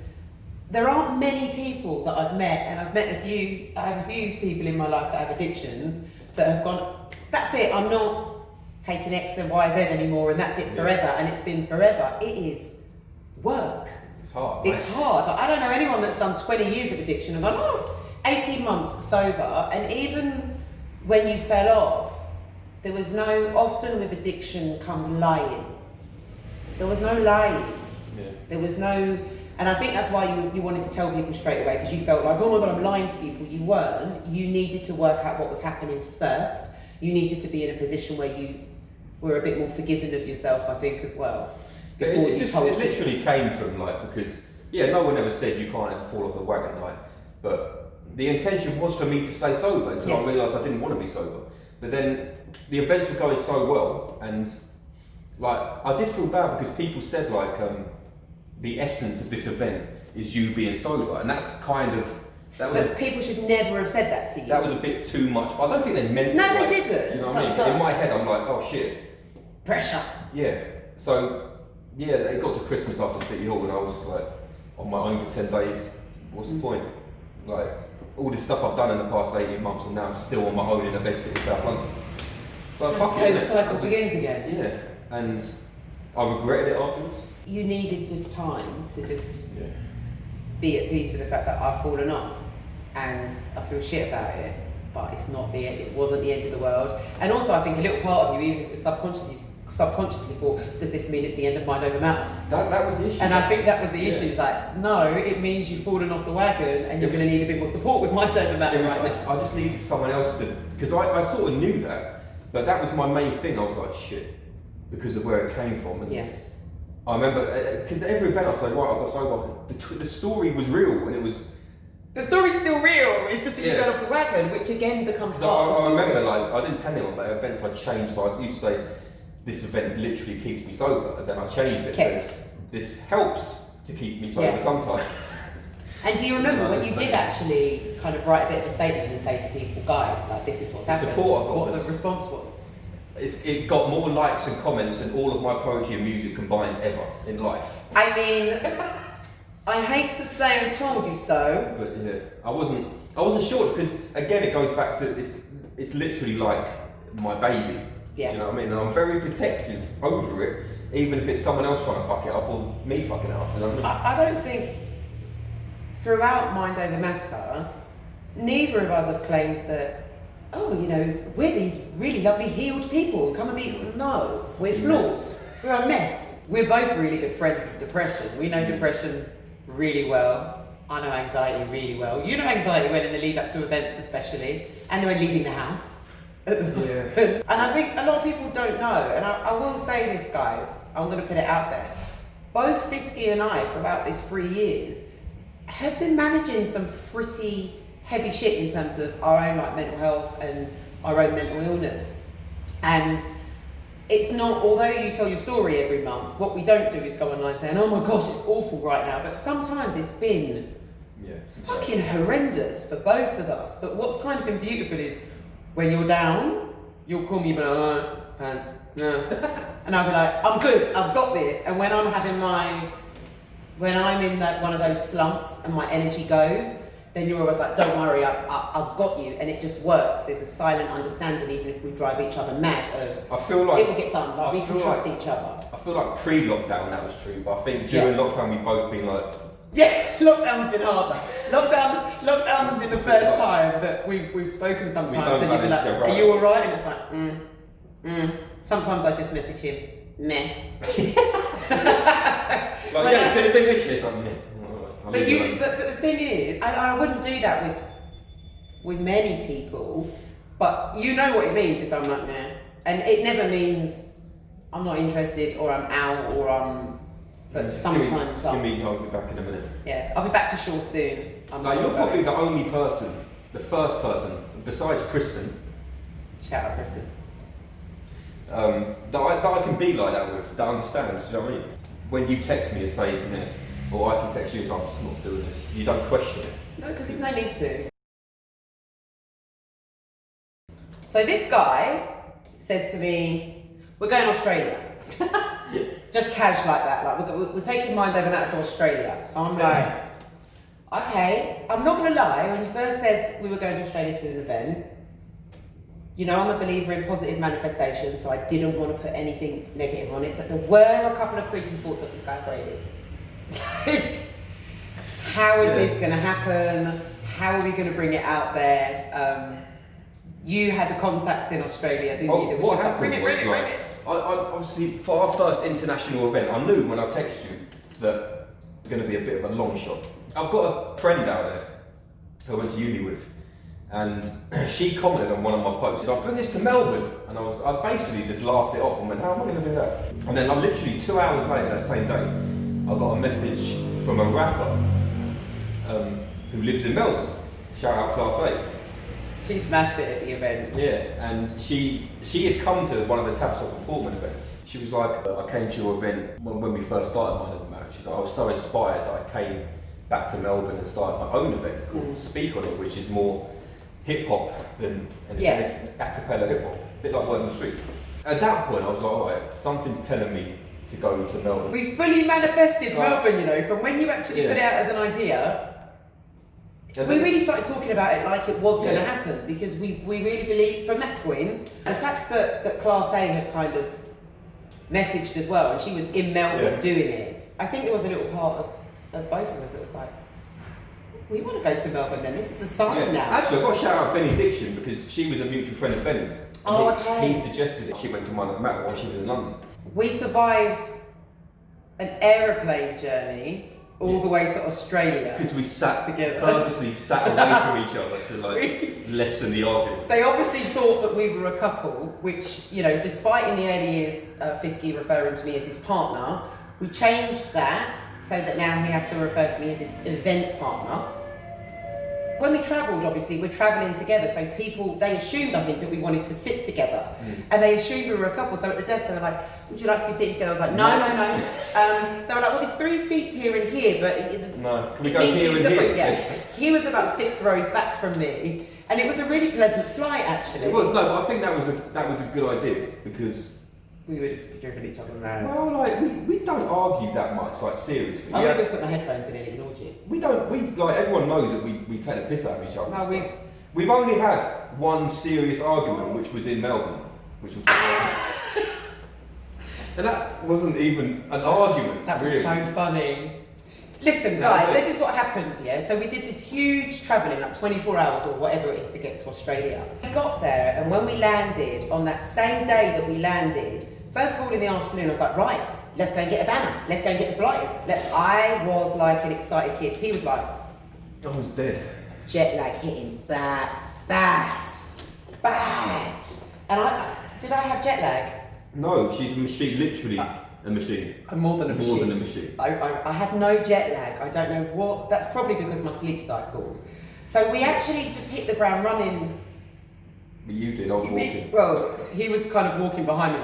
There aren't many people that I've met, and I have a few people in my life that have addictions that have gone, that's it, I'm not taking X and Y, Z anymore, and that's it forever, and it's been forever. It is work. It's hard. It's hard. Like, I don't know anyone that's done 20 years of addiction and gone, 18 months sober, and even when you fell off, there was often with addiction comes lying. There was no lying. There was no, and I think that's why you wanted to tell people straight away, because you felt like, oh my God, I'm lying to people. You weren't. You needed to work out what was happening first. You needed to be in a position where you were a bit more forgiving of yourself, I think, as well. It literally came from because no one ever said you can't ever fall off the wagon, but the intention was for me to stay sober until I realised I didn't want to be sober. But then the events were going so well, and I did feel bad because people said the essence of this event is you being sober, and that's but people should never have said that to you. That was a bit too much, but I don't think they meant it. No, they didn't. Do you know what I mean? But in my head, I'm like, oh shit. Pressure. Yeah. So, it got to Christmas after City Hall, and I was just like, on my own for 10 days. What's the point? Like, all this stuff I've done in the past 18 months, and now I'm still on my own in a bed sitting in South London. So the cycle begins again. Yeah. And I regretted it afterwards. You needed just time to just be at peace with the fact that I've fallen off, and I feel shit about it, but it's not the end. It wasn't the end of the world. And also, I think a little part of you, even if it was subconsciously thought, does this mean it's the end of Mind Over Matter? That was the issue. And I think that was the issue. It's like, no, it means you've fallen off the wagon, and you're going to need a bit more support with Mind Over Matter right now. I just needed someone else to, because I sort of knew that, but that was my main thing. I was like, shit, because of where it came from. And I remember, because every event I said, right, I got sober. The story was real, and it was. The story's still real. It's just that you fell off the wagon, which again becomes part of the story. I remember, I didn't tell anyone, but events I changed. So I used to say, this event literally keeps me sober, and then I changed it. So this helps to keep me sober sometimes. And do you remember when you did actually kind of write a bit of a statement and say to people, guys, this is what's happened? What the response was? It got more likes and comments than all of my poetry and music combined ever in life. I mean, I hate to say I told you so. But I wasn't sure, because again it goes back to it's literally like my baby. Do you know what I mean? And I'm very protective over it, even if it's someone else trying to fuck it up or me fucking it up. You know what I mean? I don't think throughout Mind Over Matter, neither of us have claimed that, we're these really lovely healed people. Come and be. No, we're flawed. We're a mess. We're both really good friends with depression. We know depression really well. I know anxiety really well. You know anxiety when in the lead up to events especially, and when leaving the house. And I think a lot of people don't know, and I will say this, guys, I'm going to put it out there. Both Fisky and I, for about this 3 years, have been managing some pretty heavy shit in terms of our own mental health and our own mental illness. And it's not, although you tell your story every month, what we don't do is go online saying, oh my gosh, it's awful right now. But sometimes it's been fucking horrendous for both of us. But what's kind of been beautiful is when you're down, you'll call me, but pants, no. And I'll be like, I'm good, I've got this. And when I'm having my When I'm in one of those slumps and my energy goes, then you're always like, don't worry, I've got you, and it just works. There's a silent understanding, even if we drive each other mad, of I feel like it will get done, like we can trust each other. I feel like pre-lockdown that was true, but I think during lockdown we've both been like... Yeah, lockdown's been harder. Lockdown's been the first time that we've spoken sometimes, and you've been like, are you alright? And it's like, Sometimes I just message him, meh. Like, yeah, it's gonna do this year, something. But the thing is, I wouldn't do that with many people, but you know what it means if I'm like, nah. And it never means I'm not interested or I'm out or I'm, but sometimes I'll be back in a minute. Yeah, I'll be back to shore soon. Like, you're probably the only person, the first person, besides Kristen. Shout out Kristen. That I can be like that with, that understands, do you know what I mean? When you text me and say, nah, or I can text you and say, I'm just not doing this, you don't question it. No, because there's no need to. So this guy says to me, we're going to Australia. Just cash like that, like we're taking mind over that to Australia. So I'm like, okay, I'm not gonna lie, when you first said we were going to Australia to an event, you know I'm a believer in positive manifestation, so I didn't want to put anything negative on it, but there were a couple of creeping thoughts of this guy crazy. Like, how is this gonna happen? How are we gonna bring it out there? You had a contact in Australia, didn't you? What happened bring it. I obviously, for our first international event, I knew when I texted you that it's going to be a bit of a long shot. I've got a friend out there who I went to uni with, and she commented on one of my posts, I'll bring this to Melbourne, and I basically just laughed it off and went, how am I going to do that? And then literally 2 hours later, that same day, I got a message from a rapper who lives in Melbourne, shout out Class 8. She smashed it at the event. Yeah, and she had come to one of the Tavistock and Portman events. She was like, I came to your event when we first started my little marriage. She's like, I was so inspired that I came back to Melbourne and started my own event called Speak On It, which is more hip hop than it's a cappella hip hop, a bit like Word on the Street. At that point, I was like, alright, something's telling me to go to Melbourne. We fully manifested Melbourne, you know, from when you actually put it out as an idea. We really started talking about it like it was going to happen, because we really believed from that point. The fact that Class A had kind of messaged as well, and she was in Melbourne doing it, I think there was a little part of both of us that was like, we want to go to Melbourne then, this is a sign now. Actually, I've got to shout out Benny Diction, because she was a mutual friend of Benny's. He suggested it. She went to mine at Matt while she was in London. We survived an aeroplane journey all the way to Australia. Because we purposely sat away from each other to lessen the argument. They obviously thought that we were a couple, which, you know, despite in the early years Fisky referring to me as his partner, we changed that so that now he has to refer to me as his event partner. When we travelled, obviously, we're travelling together, so people, they assumed, I think, that we wanted to sit together. And they assumed we were a couple, so at the desk they were like, would you like to be sitting together? I was like, no. They were like, well, there's 3 seats here and here, but... No, can we go here and here? Yeah. He was about 6 rows back from me, and it was a really pleasant flight, actually. It was, no, but I think that was a good idea, because... We would have driven each other around. Well, like, we don't argue that much, like, seriously. I would have just put my headphones in and ignored you. Like, everyone knows that we take the piss out of each other. No, we've only had one serious argument, which was in Melbourne, which was... And that wasn't even an argument, That was really. so funny. Listen, guys, this is what happened, yeah? So we did this huge travelling, like 24 hours or whatever it is to get to Australia. We got there, and when we landed, on that same day that we landed, first of all in the afternoon, I was like, right, let's go and get a banner. Let's go and get the flyers. I was like an excited kid. He was like... I was dead. Jet lag hitting bad. And did I have jet lag? No, she's literally a machine. More than a machine. More than a machine. I had no jet lag. I don't know what. That's probably because of my sleep cycles. So we actually just hit the ground running. But you did, I was walking. Well, he was kind of walking behind me.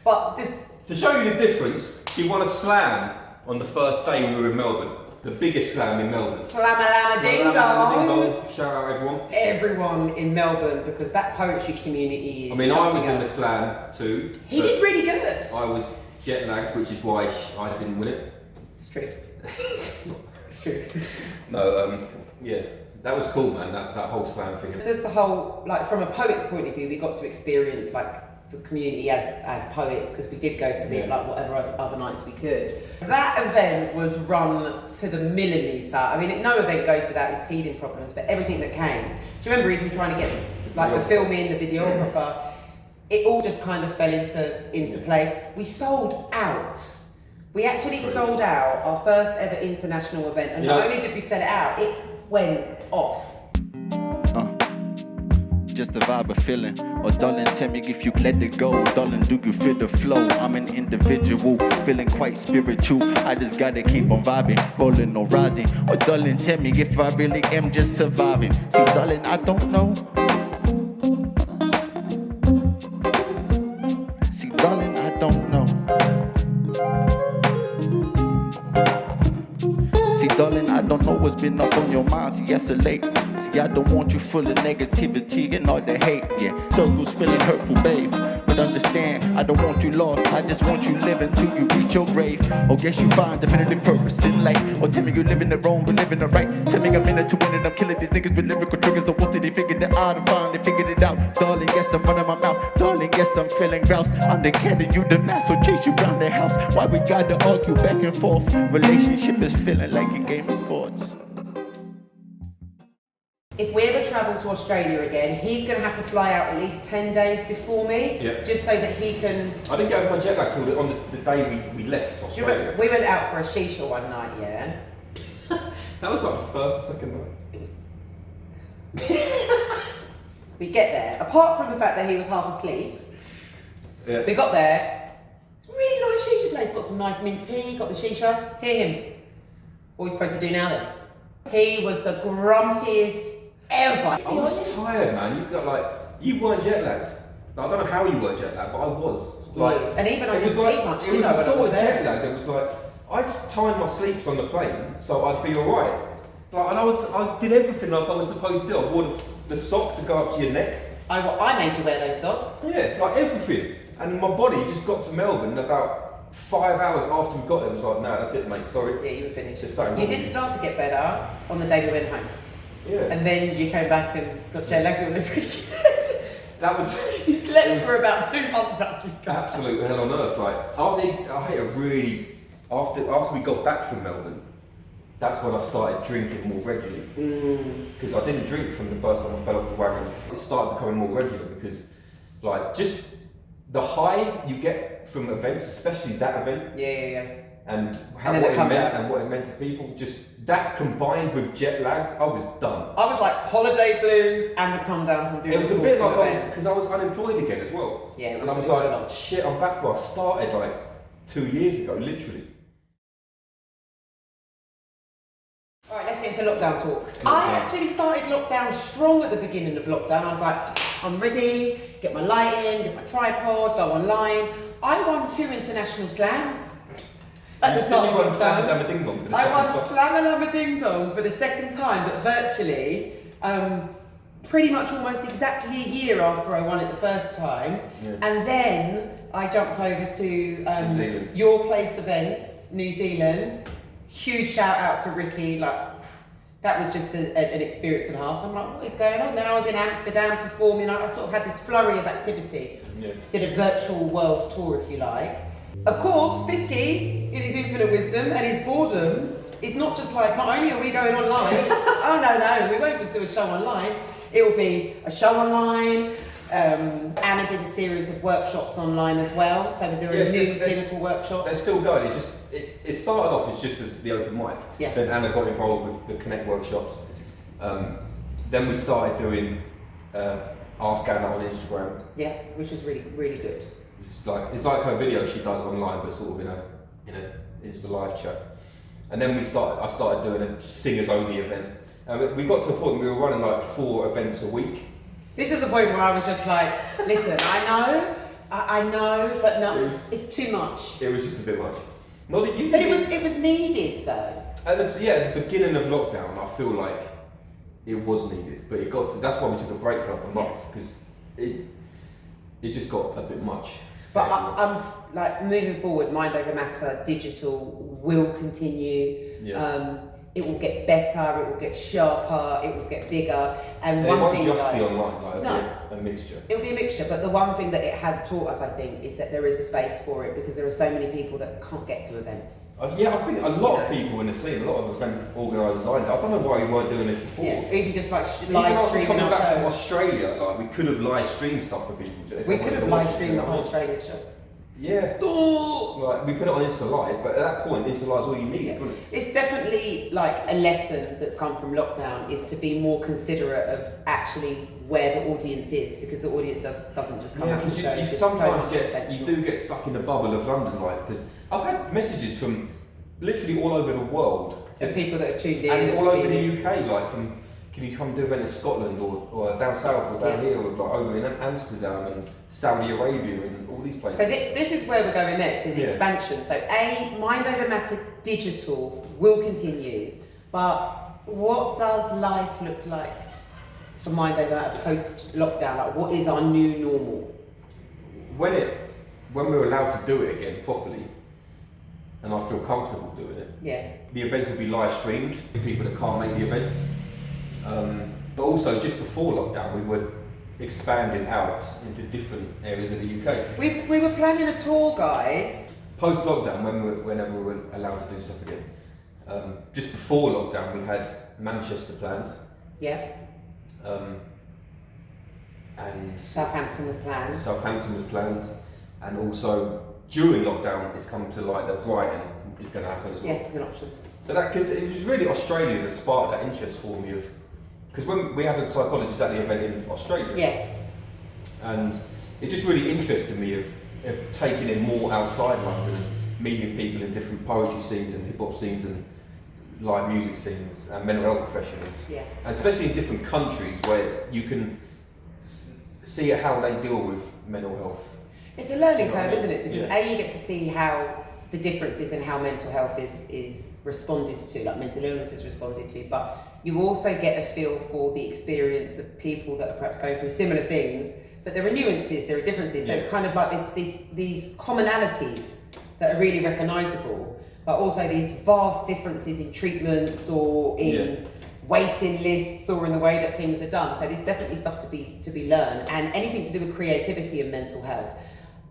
But just... To show you the difference, she won a slam on the first day we were in Melbourne. The biggest slam in Melbourne. Slam-a-lama-ding-dong. Shout out everyone. Everyone in Melbourne, because that poetry community is... I mean, I was in the slam too. He did really good. I was jet lagged, which is why I didn't win it. It's true. It's true. No, yeah, that was cool, man. That whole slam thing. Just the whole, like, from a poet's point of view, we got to experience like the community as poets, because we did go to the like whatever other nights we could. That event was run to the millimetre. I mean, no event goes without its teething problems, but everything that came. Do you remember even trying to get like the filming, the videographer? It all just kind of fell into place. We sold out. We actually sold out our first ever international event, and not only did we sell it out, it went off. Just a vibe of feeling. Or darling, tell me if you let it go. Darling, do you feel the flow? I'm an individual, feeling quite spiritual. I just gotta keep on vibing, rolling or rising. Or darling, tell me if I really am just surviving. See, darling, I don't know. See, darling, I don't know. See, darling, I don't know what's been up on your mind. See, yes, it's late. See, I don't want you full of negativity and all the hate. Yeah, circles feeling hurtful, babe. But understand, I don't want you lost. I just want you living till you reach your grave. Or guess you find definitive purpose in life. Or tell me you're living the wrong, but living the right. Tell me I'm in it to win and I'm killing these niggas with lyrical triggers. So what did they figure that out and finally figured it out? Darling, yes, I'm running my mouth. Darling, yes, I'm feeling grouse. I'm the cat and you the mouse, so chase you round the house. Why we gotta argue back and forth? Relationship is feeling like a game of sports. If we ever travel to Australia again, he's going to have to fly out at least 10 days before me, just so that he can... I didn't get over my jet lag till on the day we left Australia. We went out for a shisha one night, yeah? That was like the first or second night. It was... We get there, apart from the fact that he was half asleep, we got there, it's a really nice shisha place, got some nice mint tea, got the shisha, hear him. What are we supposed to do now then? He was the grumpiest ever. I was tired, man. You weren't jet lagged. Like, I don't know how you were jet lagged, but I was. Like, and even I didn't sleep much. It was a sort of jet lag that was like, I timed my sleeps on the plane so I'd be alright. Like, and I did everything like I was supposed to do. I wore the socks that go up to your neck. I made you wear those socks. Yeah, like everything. And my body just got to Melbourne about 5 hours after we got there. It was like, no, that's it, mate. Sorry. Yeah, you were finished. You did start to get better on the day we went home. Yeah. And then you came back and got jet lagged on the freaking. That was. You slept for about 2 months after we got absolute hell on earth. Like after we got back from Melbourne, that's when I started drinking more regularly. Because I didn't drink from the first time I fell off the wagon. It started becoming more regular because, like, just the high you get from events, especially that event. And what it meant to people, just that combined with jet lag, I was done. I was like holiday blues and the come down from doing it was a bit like because I was unemployed again as well. Yeah, and I was like, shit, I'm back where I started like 2 years ago, literally. Alright, let's get into lockdown talk. I actually started lockdown strong at the beginning of lockdown. I was like, I'm ready, get my light in, get my tripod, go online. I won 2 international slams. At the start of lockdown. I won Slam-a-Lama-Ding-Dong for the second time, but virtually, pretty much almost exactly a year after I won it the first time. And then I jumped over to Your Place events, New Zealand. Huge shout out to Ricky, like, that was just an experience and a half. So I'm like, what is going on? Then I was in Amsterdam performing. I sort of had this flurry of activity. Did a virtual world tour, if you like. Of course, Fisky, in his infinite wisdom and his boredom, is not just like, not only are we going online, oh no, we won't just do a show online. It will be a show online. Anna did a series of workshops online as well, so there are new clinical workshops. They're still going. It started off as just as the open mic. Then Anna got involved with the Connect workshops. Then we started doing Ask Anna on Instagram. Yeah, which was really, really good. It's like her video she does online, but sort of in a Insta live chat. And then I started doing a singers only event. And we got to a point where we were running like 4 events a week. This is the point where I was just like, listen, I know, but no, it's too much. It was just a bit much. Not that you but it was needed though. At the beginning of lockdown, I feel like it was needed, but that's why we took a break for like a month, because it just got a bit much. But I'm like moving forward. Mind over matter, digital will continue. Yeah. It will get better. It will get sharper. It will get bigger. And it one won't thing, just like, be online. Like, no, it'll be a mixture. It'll be a mixture. But the one thing that it has taught us, I think, is that there is a space for it because there are so many people that can't get to events. Yeah, I think a lot of people in the scene, a lot of event organisers I know, I don't know why we weren't doing this before. Yeah, even just like Even live after streaming coming our back from shows. Australia, like we could have live streamed stuff for people. We could have live streamed the whole Australia show. Yeah. Like we put it on Insta Live, but at that point, Insta Live's all you need, wasn't it? It's definitely like a lesson that's come from lockdown is to be more considerate of actually where the audience is, because the audience doesn't just come out to because shows. you There's sometimes so much you potential. do get stuck in the bubble of London, like because I've had messages from literally all over the world. Of people that have tuned in and all over seen the UK, like from, can you come do an event in Scotland or down south or down here or like over in Amsterdam and Saudi Arabia and all these places. So this is where we're going next, is expansion. So Mind Over Matter digital will continue, but what does life look like for Mind Over Matter post lockdown? Like what is our new normal? When we're allowed to do it again properly, and I feel comfortable doing it. Yeah. The events will be live streamed for people that can't make the events. But also just before lockdown, we were expanding out into different areas of the UK. We were planning a tour, guys. Post lockdown, whenever we were allowed to do stuff again. Just before lockdown, we had Manchester planned. Yeah. And Southampton was planned. Southampton was planned, and also during lockdown, it's come to light that Brighton is going to happen as well. Yeah, it's an option. So that, because it was really Australia that sparked that interest for me of, because when we had a psychologist at the event in Australia, yeah, and it just really interested me of taking it more outside London and meeting people in different poetry scenes and hip hop scenes and live music scenes and mental health professionals, yeah, and especially in different countries where you can see how they deal with mental health. It's a learning You know what I curve, mean? isn't it? Because Yeah. you get to see how the differences in how mental health is responded to, like mental illness is responded to, but you also get a feel for the experience of people that are perhaps going through similar things, but there are nuances, there are differences, so Yeah. it's kind of like these commonalities that are really recognisable, but also these vast differences in treatments or in waiting lists or in the way that things are done. So there's definitely stuff to be learned, and anything to do with creativity and mental health.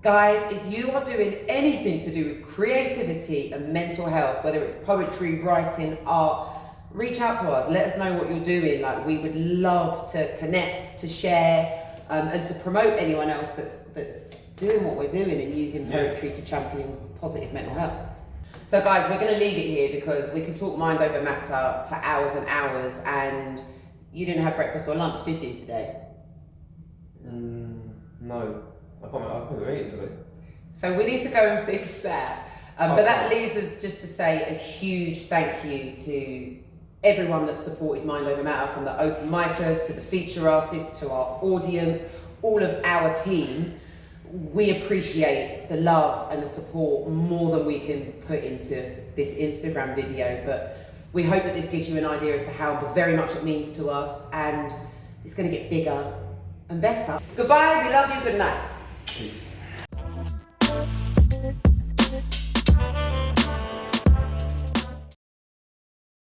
Guys, if you are doing anything to do with creativity and mental health, whether it's poetry, writing, art, reach out to us. Let us know what you're doing. Like, we would love to connect, to share, and to promote anyone else that's doing what we're doing and using poetry to champion positive mental health. So guys, we're going to leave it here because we can talk mind over matter for hours and hours, and you didn't have breakfast or lunch, did you, today? No. I think we're eating today. So we need to go and fix that. But that leaves us just to say a huge thank you to everyone that supported Mind Over Matter, from the open micers to the feature artists to our audience, all of our team. We appreciate the love and the support more than we can put into this Instagram video. But we hope that this gives you an idea as to how very much it means to us, and it's going to get bigger and better. Goodbye, we love you, good night. Peace.